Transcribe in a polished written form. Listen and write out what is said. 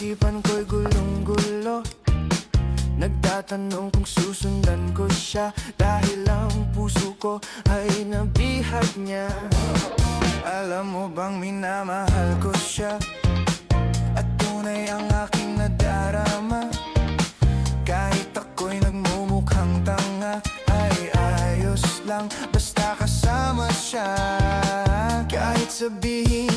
isipan ko'y gulong-gulo. Nagtatanong kung susundan ko siya, dahil ang puso ko ay nabihag niya. Alam mo bang minamahal ko siya, at tunay ang aking nadarama. Kahit ako'y nagmumukhang tanga, ay ayos lang basta kasama siya. Kahit sabihin